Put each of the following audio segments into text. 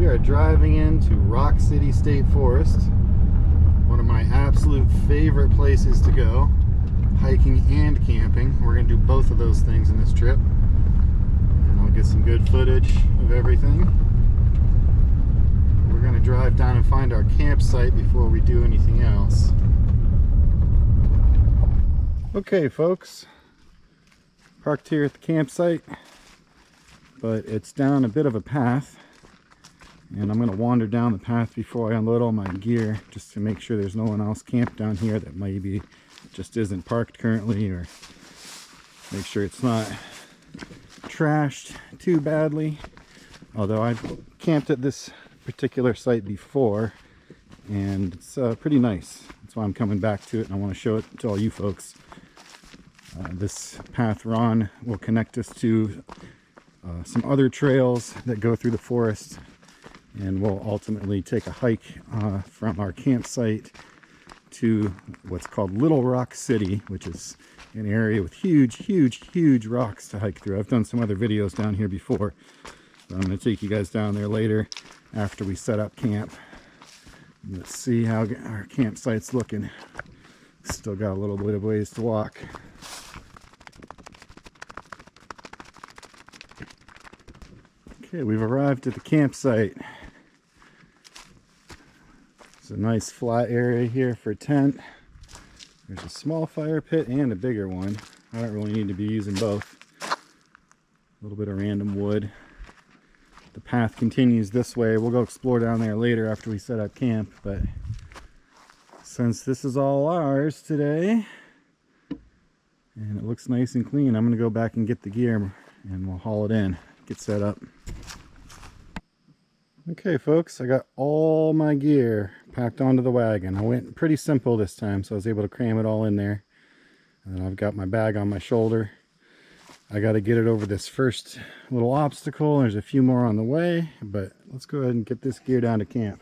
are driving into Rock City State Forest, one of my absolute favorite places to go, hiking and camping. We're going to do both of those things in this trip, and I'll get some good footage of everything. We're going to drive down and find our campsite before we do anything else. Okay folks, parked here at the campsite, but it's down a bit of a path, and I'm going to wander down the path before I unload all my gear, just to make sure there's no one else camped down here that maybe just isn't parked currently, or make sure it's not trashed too badly. Although I've camped at this particular site before, and it's pretty nice. That's why I'm coming back to it, and I want to show it to all you folks. This path we're on will connect us to some other trails that go through the forest, and we'll ultimately take a hike from our campsite to what's called Little Rock City, which is an area with huge rocks to hike through. I've done some other videos down here before, but I'm going to take you guys down there later after we set up camp. Let's see how our campsite's looking. Still got a little bit of ways to walk. Okay, we've arrived at the campsite. It's a nice flat area here for a tent. There's a small fire pit and a bigger one. I don't really need to be using both. A little bit of random wood. The path continues this way. We'll go explore down there later after we set up camp, but since this is all ours today and it looks nice and clean, I'm going to go back and get the gear and we'll haul it in, get set up. Okay folks, I got all my gear packed onto the wagon. I went pretty simple this time, so I was able to cram it all in there. And I've got my bag on my shoulder. I got to get it over this first little obstacle. There's a few more on the way, but let's go ahead and get this gear down to camp.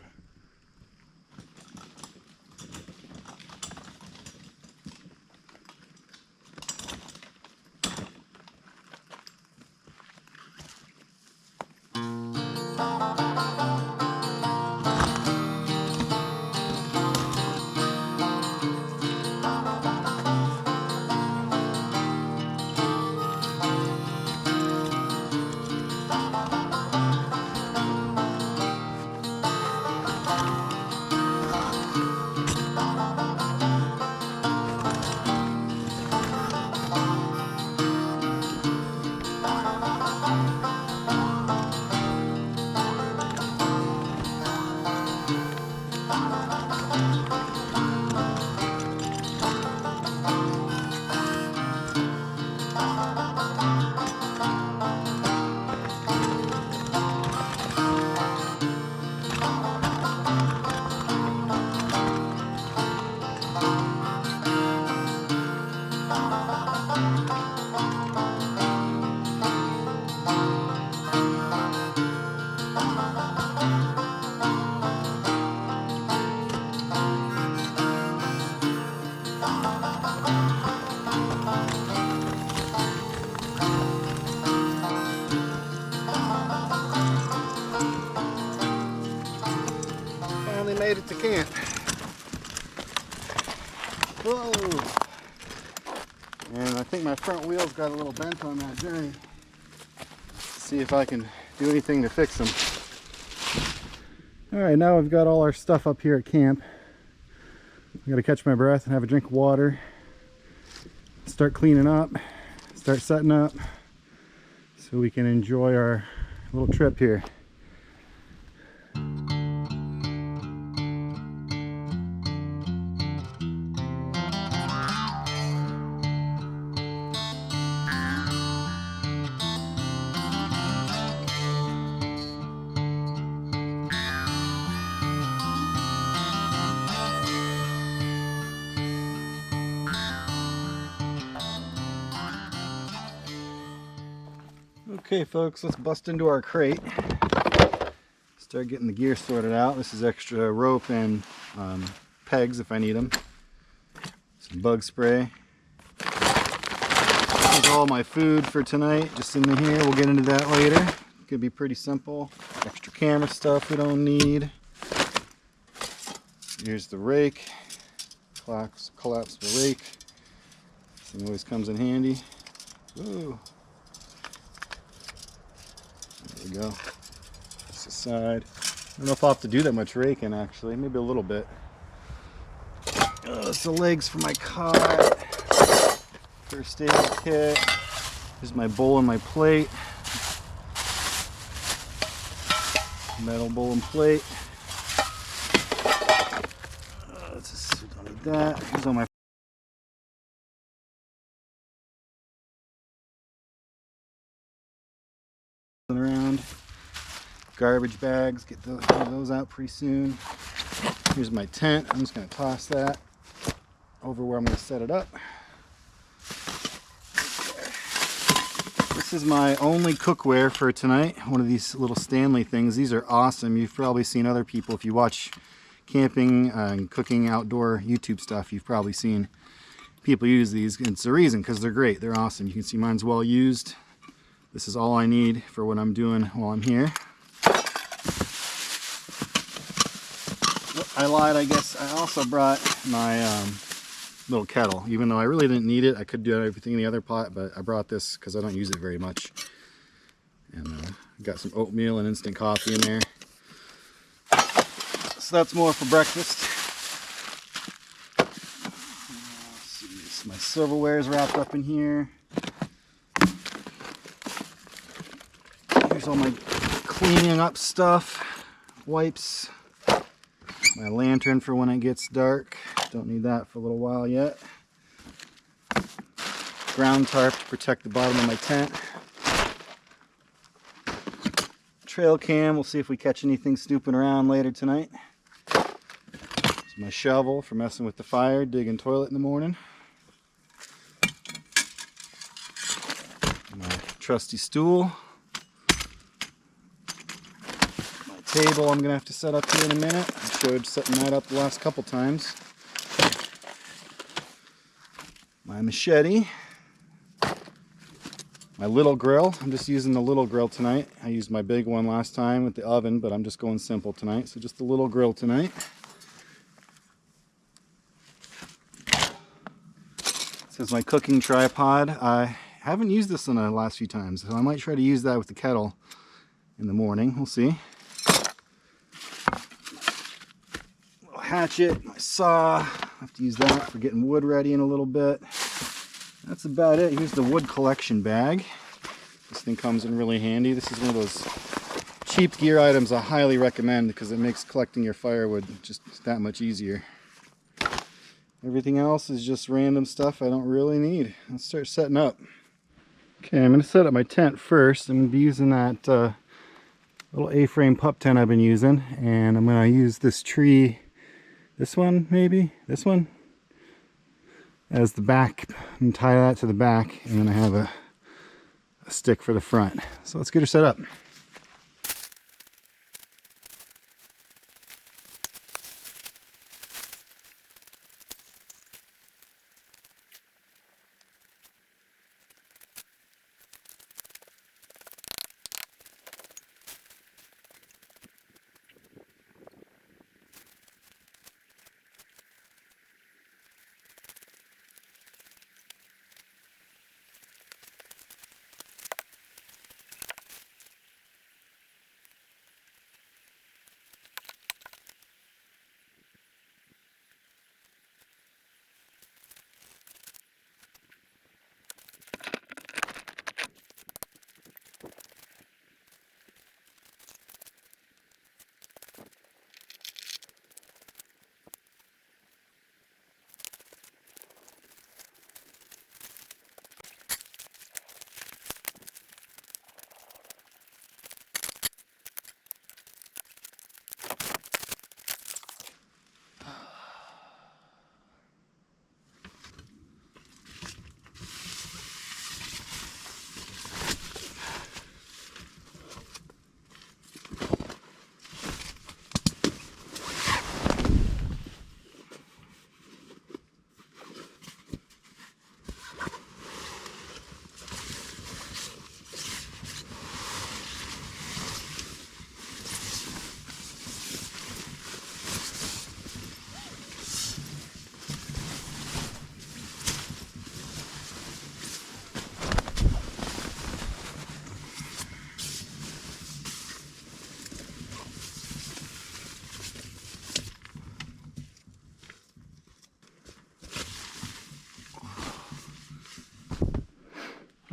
Made it to camp. Whoa! And I think my front wheels got a little bent on that journey. Let's see if I can do anything to fix them. Alright, now we've got all our stuff up here at camp. I gotta catch my breath and have a drink of water. Start cleaning up, start setting up, so we can enjoy our little trip here. Okay folks, let's bust into our crate. Start getting the gear sorted out. This is extra rope and pegs if I need them. Some bug spray. Here's all my food for tonight, just in here. We'll get into that later. Could be pretty simple. Extra camera stuff we don't need. Here's the rake. Collapsible rake. This thing always comes in handy. Woo. There we go. This aside. I don't know if I'll have to do that much raking actually. Maybe a little bit. It's the legs for my cot. First aid kit. Here's my bowl and my plate. Metal bowl and plate. Let's just don't need that. Here's all my around. Garbage bags. Get those out pretty soon. Here's my tent. I'm just going to toss that over where I'm going to set it up. This is my only cookware for tonight. One of these little Stanley things. These are awesome. You've probably seen other people, if you watch camping and cooking outdoor YouTube stuff, you've probably seen people use these. It's the reason, because they're great. They're awesome. You can see mine's well used. This is all I need for what I'm doing while I'm here. I lied, I guess. I also brought my little kettle. Even though I really didn't need it, I could do everything in the other pot, but I brought this because I don't use it very much. And got some oatmeal and instant coffee in there. So that's more for breakfast. Let's see, my silverware is wrapped up in here. Here's all my cleaning up stuff. Wipes. My lantern for when it gets dark. Don't need that for a little while yet. Ground tarp to protect the bottom of my tent. Trail cam, we'll see if we catch anything snooping around later tonight. Here's my shovel for messing with the fire, digging toilet in the morning. My trusty stool. Table I'm gonna have to set up here in a minute. I showed setting that up the last couple times. My machete. My little grill. I'm just using the little grill tonight. I used my big one last time with the oven, but I'm just going simple tonight. So just the little grill tonight. This is my cooking tripod. I haven't used this in the last few times, so I might try to use that with the kettle in the morning. We'll see. Hatchet, my saw. I have to use that for getting wood ready in a little bit. That's about it. Here's the wood collection bag. This thing comes in really handy. This is one of those cheap gear items I highly recommend because it makes collecting your firewood just that much easier. Everything else is just random stuff I don't really need. Let's start setting up. Okay, I'm going to set up my tent first. I'm going to be using that little A-frame pup tent I've been using, and I'm going to use this tree. This one, maybe? This one? As the back, and tie that to the back, and then I have a stick for the front. So let's get her set up.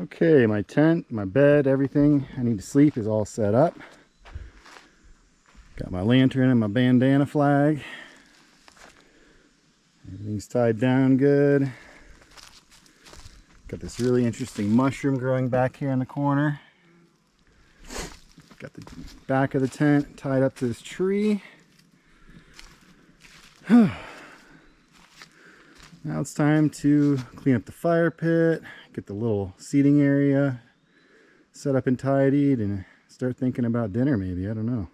Okay, my tent, my bed, everything I need to sleep is all set up. Got my lantern and my bandana flag. Everything's tied down good. Got this really interesting mushroom growing back here in the corner. Got the back of the tent tied up to this tree. Now it's time to clean up the fire pit, get the little seating area set up and tidied, and start thinking about dinner maybe, I don't know.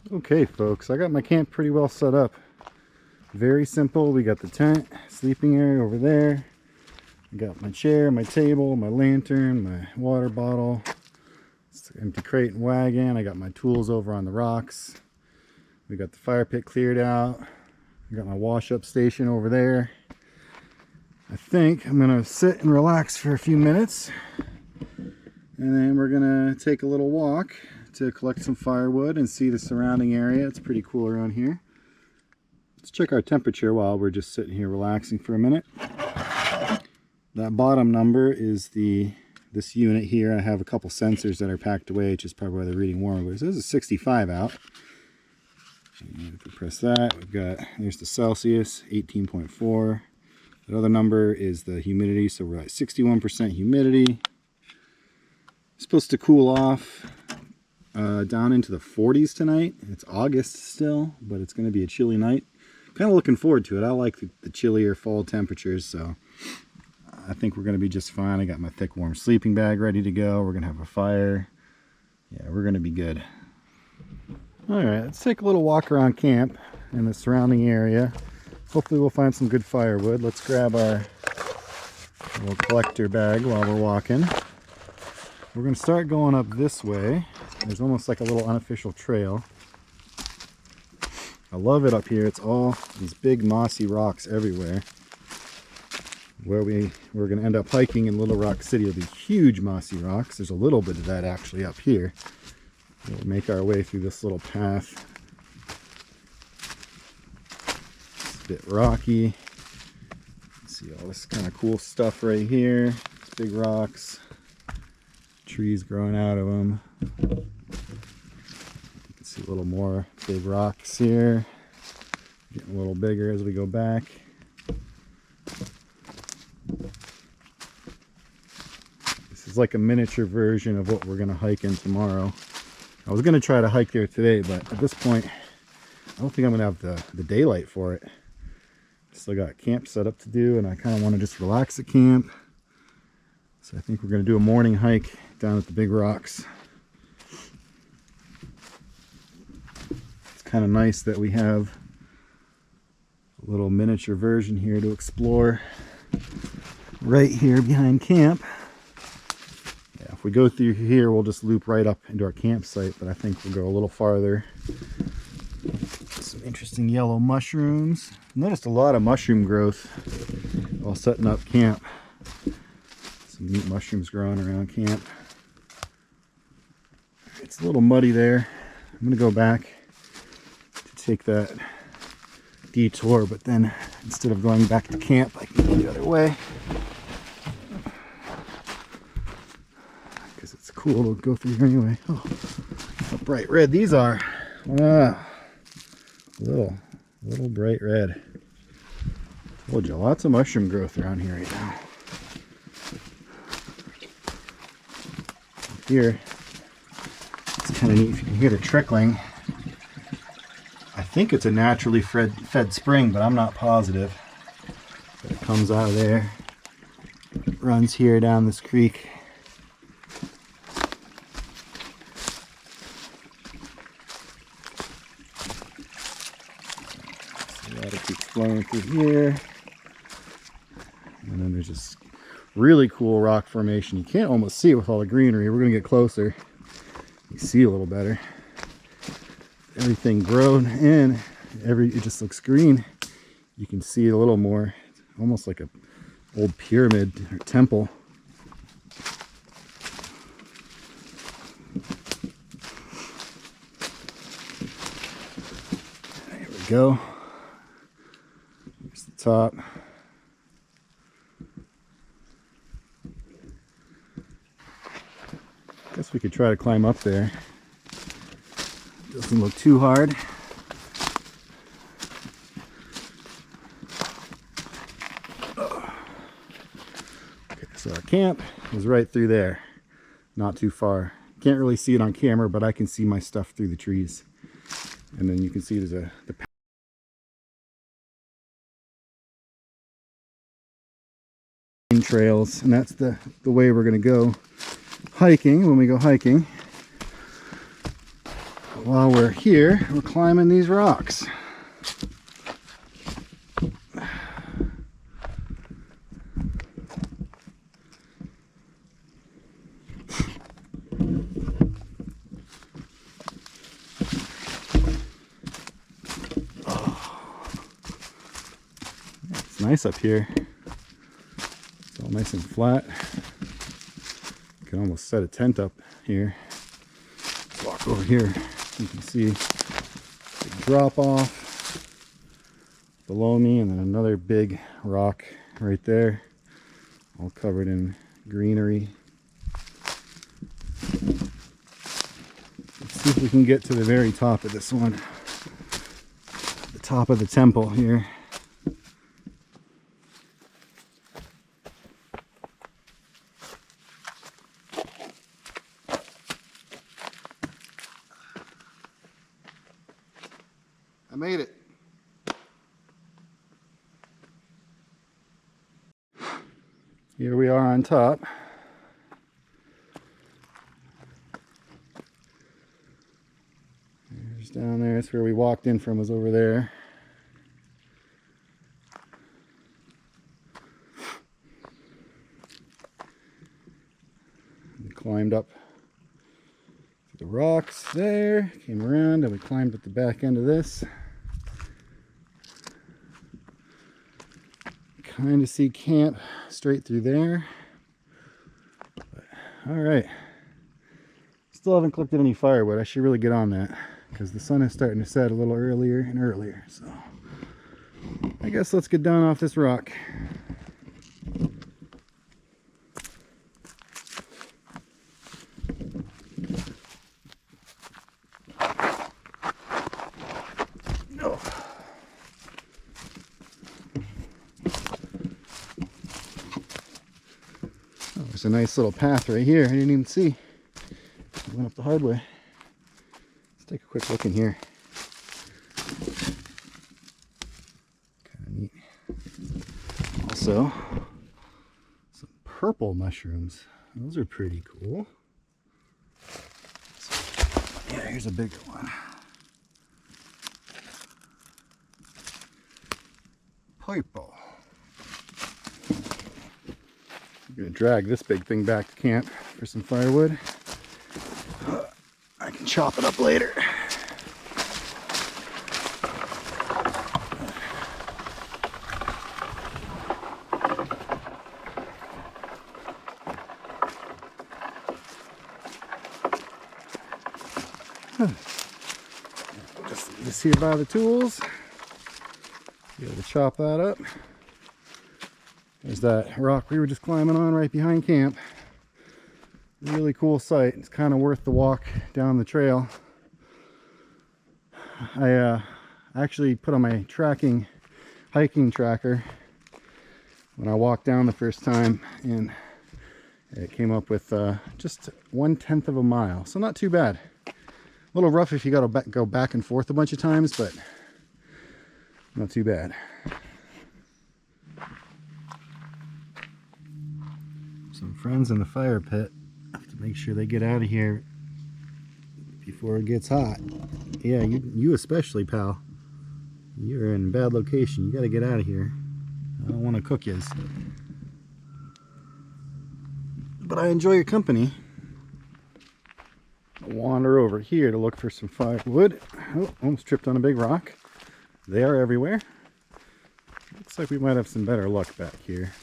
Okay folks, I got my camp pretty well set up. Very simple. We got the tent, sleeping area over there. I got my chair, my table, my lantern, my water bottle, empty crate and wagon. I got my tools over on the rocks. We got the fire pit cleared out. I got my wash up station over there. I think I'm gonna sit and relax for a few minutes, and then we're gonna take a little walk to collect some firewood and see the surrounding area. It's pretty cool around here. Let's check our temperature while we're just sitting here relaxing for a minute. That bottom number is this unit here. I have a couple sensors that are packed away, which is probably why they're reading warmer. So this is 65 out. And if we press that, we've got, there's the Celsius, 18.4. That other number is the humidity, so we're at 61% humidity. It's supposed to cool off down into the 40s tonight. It's August still, but it's going to be a chilly night. Kind of looking forward to it. I like the chillier fall temperatures, so I think we're going to be just fine. I got my thick warm sleeping bag ready to go. We're going to have a fire. Yeah, we're going to be good. Alright, let's take a little walk around camp in the surrounding area. Hopefully we'll find some good firewood. Let's grab our little collector bag while we're walking. We're going to start going up this way. There's almost like a little unofficial trail. I love it up here. It's all these big mossy rocks everywhere. Where we're going to end up hiking in Little Rock City are these huge mossy rocks. There's a little bit of that actually up here. We'll make our way through this little path. It's a bit rocky. See all this kind of cool stuff right here. It's big rocks. Trees growing out of them. You can see a little more big rocks here. Getting a little bigger as we go back. This is like a miniature version of what we're going to hike in tomorrow. I was going to try to hike there today, but at this point, I don't think I'm going to have the daylight for it. Still got camp set up to do, and I kind of want to just relax at camp. So I think we're going to do a morning hike down at the big rocks. It's kind of nice that we have a little miniature version here to explore right here behind camp. Yeah, if we go through here, we'll just loop right up into our campsite, but I think we'll go a little farther. Some interesting yellow mushrooms. Noticed a lot of mushroom growth while setting up camp. Some neat mushrooms growing around camp. It's a little muddy there. I'm going to go back to take that detour, but then instead of going back to camp, I can go the other way. Because it's cool to go through here anyway. Oh, how bright red these are. Wow. Little bright red. Told you, lots of mushroom growth around here right now. Here, it's kind of neat. You can hear the trickling. I think it's a naturally fed spring, but I'm not positive. But it comes out of there, runs here down this creek. So water keeps flowing through here. And then there's this really cool rock formation. You can't almost see it with all the greenery. We're going to get closer. You see a little better. Everything grown in, it just looks green. You can see it a little more. It's almost like a old pyramid or temple. There we go. Here's the top. Guess we could try to climb up there. Doesn't look too hard. Okay, so our camp is right through there, not too far. Can't really see it on camera, but I can see my stuff through the trees. And then you can see there's the trails, and that's the way we're going to go hiking when we go hiking. While we're here, we're climbing these rocks. It's nice up here. It's all nice and flat. You can almost set a tent up here. Let's walk over here. You can see the drop off below me, and then another big rock right there, all covered in greenery. Let's see if we can get to the very top of this one, the top of the temple here. I made it. Here we are on top. There's down there, that's where we walked in from, was over there. We climbed up the rocks there, came around, and we climbed at the back end of this. Kind of see camp straight through there. But, all right, still haven't collected any firewood. I should really get on that because the sun is starting to set a little earlier and earlier. So I guess let's get down off this rock. There's a nice little path right here. I didn't even see. I went up the hard way. Let's take a quick look in here. Kind of neat. Also, some purple mushrooms. Those are pretty cool. Yeah, here's a bigger one. Purple. I'm gonna drag this big thing back to camp for some firewood. I can chop it up later. Just leave this here by the tools. Be able to chop that up. There's that rock we were just climbing on right behind camp. Really cool sight. It's kind of worth the walk down the trail. I actually put on my hiking tracker when I walked down the first time, and it came up with just 1/10 of a mile, so not too bad. A little rough if you got to go back and forth a bunch of times, but not too bad. Some friends in the fire pit. Have to make sure they get out of here before it gets hot. Yeah, you especially, pal. You're in a bad location. You got to get out of here. I don't want to cook yous. But I enjoy your company. I'll wander over here to look for some firewood. Oh, almost tripped on a big rock. They are everywhere. Looks like we might have some better luck back here.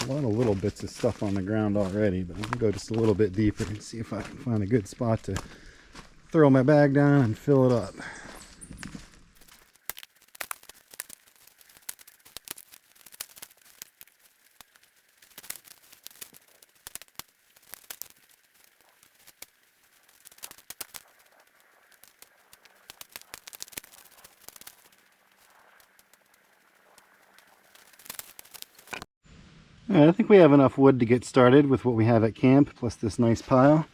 A lot of little bits of stuff on the ground already, but I'm going to go just a little bit deeper and see if I can find a good spot to throw my bag down and fill it up. Alright, I think we have enough wood to get started with what we have at camp, plus this nice pile.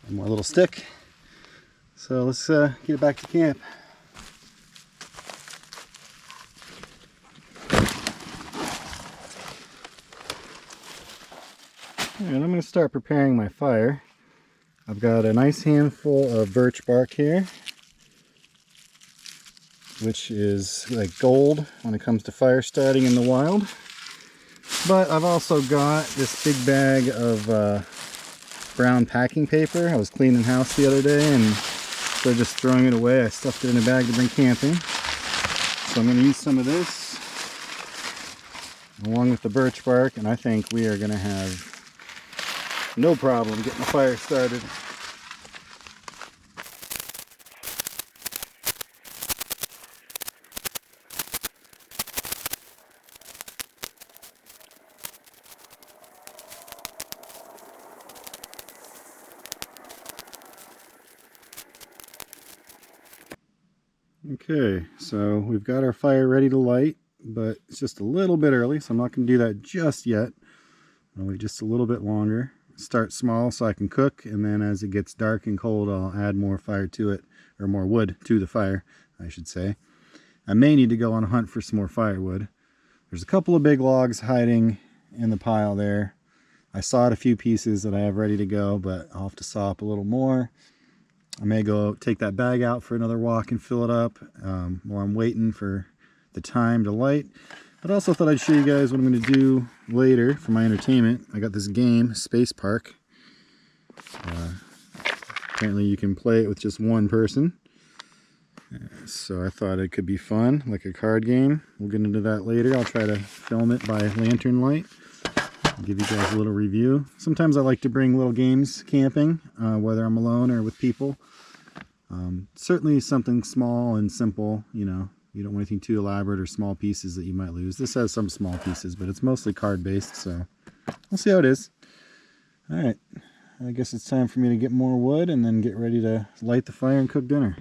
One more little stick. So let's get it back to camp. Alright, I'm going to start preparing my fire. I've got a nice handful of birch bark here, which is like gold when it comes to fire starting in the wild. But I've also got this big bag of brown packing paper. I was cleaning house the other day and instead of just throwing it away, I stuffed it in a bag to bring camping. So I'm going to use some of this along with the birch bark, and I think we are going to have no problem getting the fire started. Okay, so we've got our fire ready to light, but it's just a little bit early, so I'm not going to do that just yet. I'll wait just a little bit longer. Start small so I can cook, and then as it gets dark and cold, I'll add more fire to it, or more wood to the fire, I should say. I may need to go on a hunt for some more firewood. There's a couple of big logs hiding in the pile there. I sawed a few pieces that I have ready to go, but I'll have to saw up a little more. I may go take that bag out for another walk and fill it up while I'm waiting for the time to light. But I also thought I'd show you guys what I'm going to do later for my entertainment. I got this game, Space Park. Apparently you can play it with just one person. So I thought it could be fun, like a card game. We'll get into that later. I'll try to film it by lantern light. Give you guys a little review. Sometimes I like to bring little games camping, whether I'm alone or with people. Certainly something small and simple, you know. You don't want anything too elaborate or small pieces that you might lose. This has some small pieces, but it's mostly card based, so we'll see how it is. Alright, I guess it's time for me to get more wood and then get ready to light the fire and cook dinner.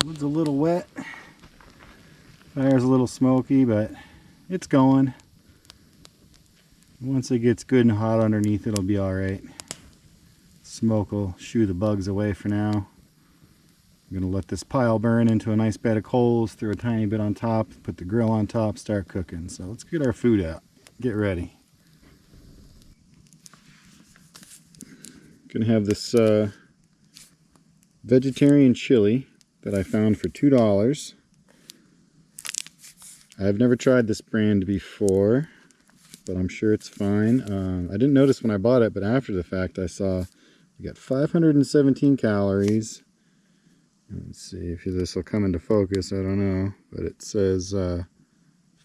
Wood's a little wet, fire's a little smoky, but it's going. Once it gets good and hot underneath, it'll be alright. Smoke will shoo the bugs away for now. I'm going to let this pile burn into a nice bed of coals, throw a tiny bit on top, put the grill on top, start cooking. So let's get our food out. Get ready. Going to have this vegetarian chili that I found for $2. I've never tried this brand before, but I'm sure it's fine. I didn't notice when I bought it, but after the fact I saw we got 517 calories. Let's see if this will come into focus, I don't know, but it says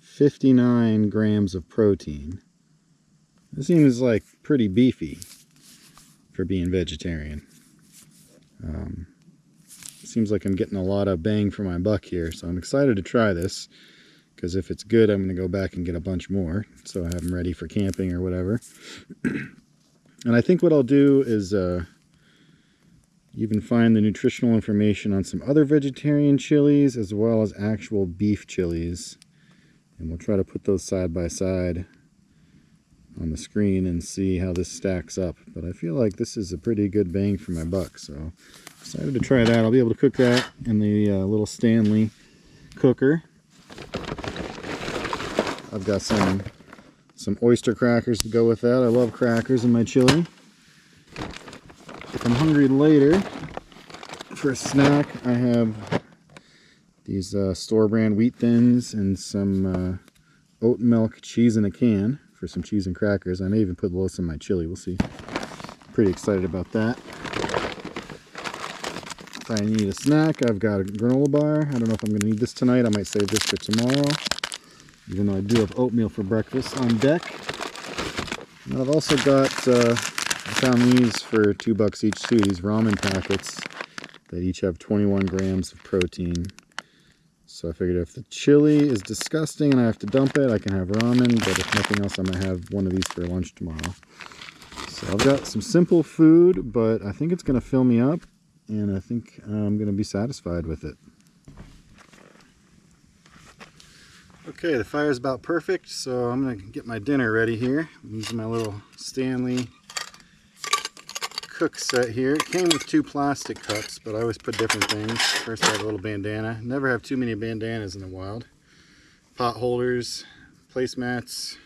59 grams of protein. It seems like pretty beefy for being vegetarian. seems like I'm getting a lot of bang for my buck here, so I'm excited to try this, because if it's good, I'm going to go back and get a bunch more, so I have them ready for camping or whatever. And I think what I'll do is even find the nutritional information on some other vegetarian chilies as well as actual beef chilies. And we'll try to put those side by side on the screen and see how this stacks up. But I feel like this is a pretty good bang for my buck, so excited to try that. I'll be able to cook that in the little Stanley cooker. I've got some oyster crackers to go with that. I love crackers in my chili. If I'm hungry later for a snack, I have these store brand wheat thins and some oat milk cheese in a can for some cheese and crackers. I may even put those in my chili, we'll see. Pretty excited about that. If I need a snack, I've got a granola bar. I don't know if I'm going to need this tonight. I might save this for tomorrow, even though I do have oatmeal for breakfast on deck. And I've also got, I found these for $2 each too, these ramen packets that each have 21 grams of protein. So I figured if the chili is disgusting and I have to dump it, I can have ramen, but if nothing else, I might have one of these for lunch tomorrow. So I've got some simple food, but I think it's going to fill me up, and I think I'm going to be satisfied with it. Okay, the fire's about perfect, so I'm going to get my dinner ready here. I'm using my little Stanley cook set here. It came with 2 plastic cups, but I always put different things. First I have a little bandana. Never have too many bandanas in the wild. Pot holders, placemats,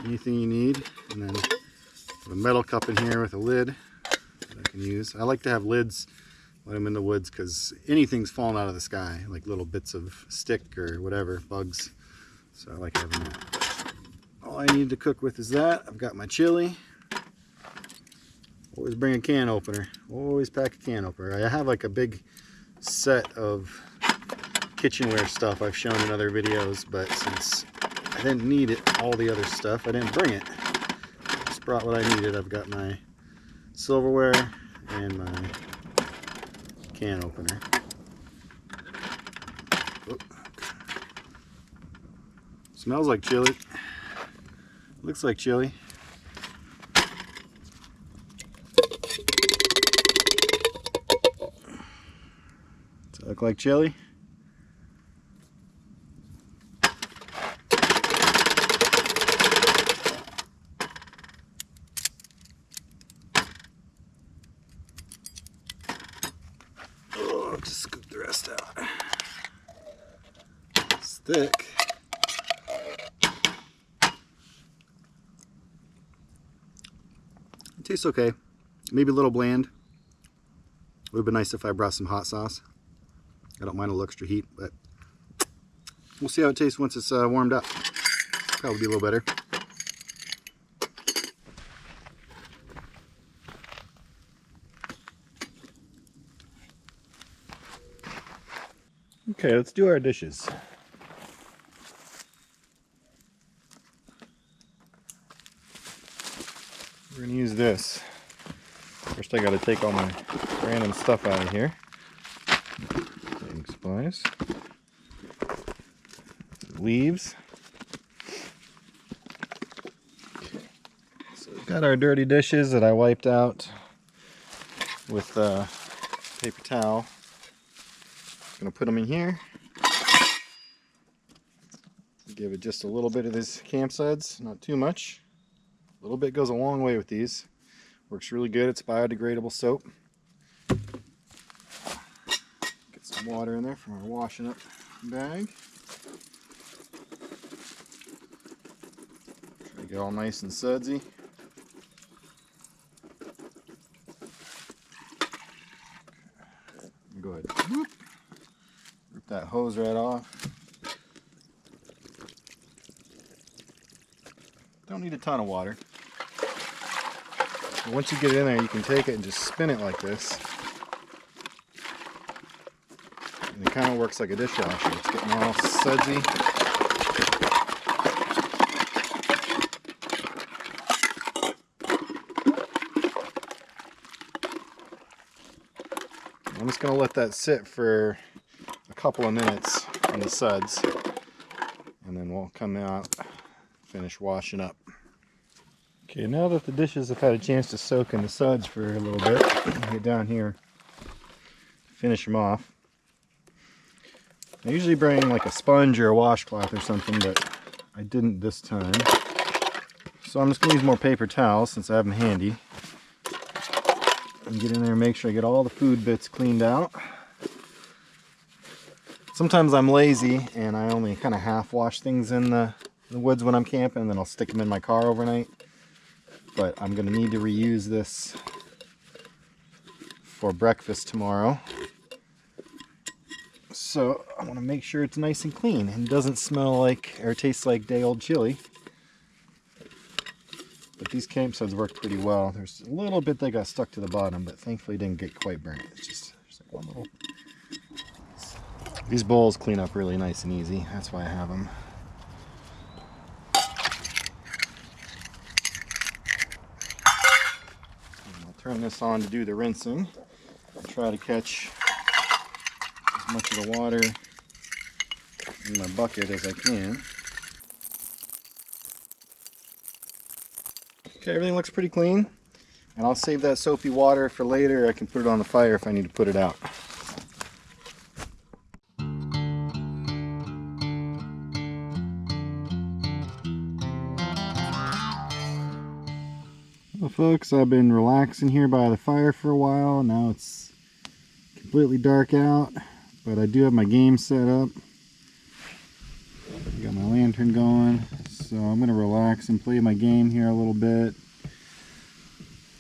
anything you need. And then a metal cup in here with a lid that I can use. I like to have lids when I'm in the woods because anything's falling out of the sky, like little bits of stick or whatever, bugs. So I like having that. All I need to cook with is that. I've got my chili. Always bring a can opener. Always pack a can opener. I have like a big set of kitchenware stuff I've shown in other videos, but since I didn't need it, all the other stuff, I didn't bring it. Just brought what I needed. I've got my silverware and my can opener. Oh. Smells like chili. Looks like chili. Does it look like chili? Oh, just scoop the rest out. It's thick. It tastes okay. Maybe a little bland. Would have been nice if I brought some hot sauce. I don't mind a little extra heat, but we'll see how it tastes once it's warmed up. Probably be a little better. Okay, let's do our dishes. We're going to use this. First I got to take all my random stuff out of here. Cleaning supplies. Leaves. So we've got our dirty dishes that I wiped out with paper towel. Just going to put them in here. Give it just a little bit of this camp suds, not too much. A little bit goes a long way with these. Works really good. It's biodegradable soap. Get some water in there from our washing up bag. Try to get all nice and sudsy. Go ahead. Whoop. Rip that hose right off. Don't need a ton of water. But once you get it in there, you can take it and just spin it like this. And it kind of works like a dishwasher. It's getting all sudsy. I'm just going to let that sit for a couple of minutes on the suds, and then we'll come out, finish washing up. Okay, now that the dishes have had a chance to soak in the suds for a little bit, get down here, finish them off. I usually bring like a sponge or a washcloth or something, but I didn't this time. So I'm just going to use more paper towels since I have them handy. And get in there and make sure I get all the food bits cleaned out. Sometimes I'm lazy and I only kind of half wash things in the woods when I'm camping, and then I'll stick them in my car overnight. But I'm going to need to reuse this for breakfast tomorrow. So I want to make sure it's nice and clean and doesn't smell like or taste like day old chili. But these campsites work pretty well. There's a little bit that got stuck to the bottom, but thankfully didn't get quite burnt. It's just there's like one little. These bowls clean up really nice and easy. That's why I have them. And I'll turn this on to do the rinsing. I'll try to catch as much of the water in my bucket as I can. Okay, everything looks pretty clean, and I'll save that soapy water for later. I can put it on the fire if I need to put it out. Well, folks, I've been relaxing here by the fire for a while. Now it's completely dark out, but I do have my game set up. Got my lantern going, so I'm going to relax and play my game here a little bit.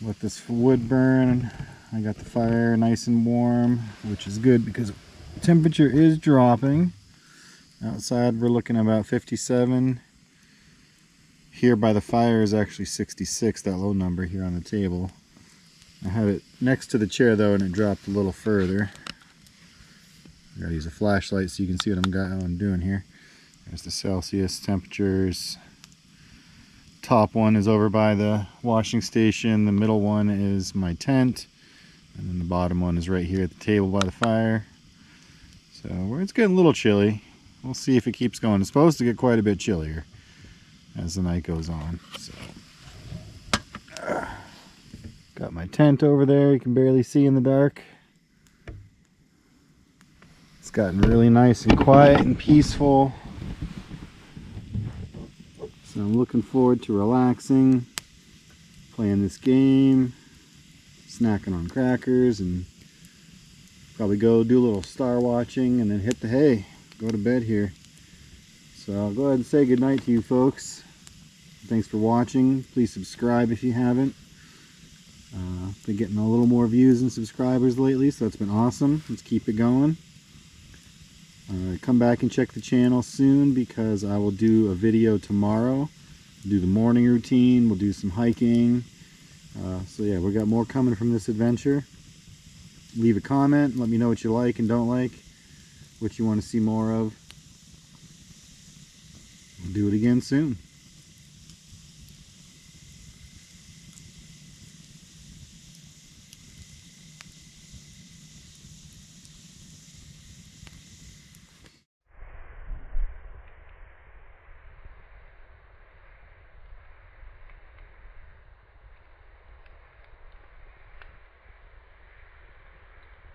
Let this wood burn. I got the fire nice and warm, which is good because the temperature is dropping. Outside we're looking at about 57. Here by the fire is actually 66, that low number here on the table. I have it next to the chair though, and it dropped a little further. I gotta use a flashlight so you can see what I'm doing here. There's the Celsius temperatures. Top one is over by the washing station. The middle one is my tent. And then the bottom one is right here at the table by the fire. So it's getting a little chilly. We'll see if it keeps going. It's supposed to get quite a bit chillier as the night goes on. So, got my tent over there. You can barely see in the dark. It's gotten really nice and quiet and peaceful. So I'm looking forward to relaxing, playing this game, snacking on crackers, and probably go do a little star watching and then hit the hay, go to bed here. So I'll go ahead and say goodnight to you folks. Thanks for watching. Please subscribe if you haven't. Been getting a little more views and subscribers lately, so that's been awesome. Let's keep it going. Come back and check the channel soon because I will do a video tomorrow. Do the morning routine, we'll do some hiking. So yeah, we got more coming from this adventure. Leave a comment, let me know what you like and don't like, what you want to see more of. We'll do it again soon.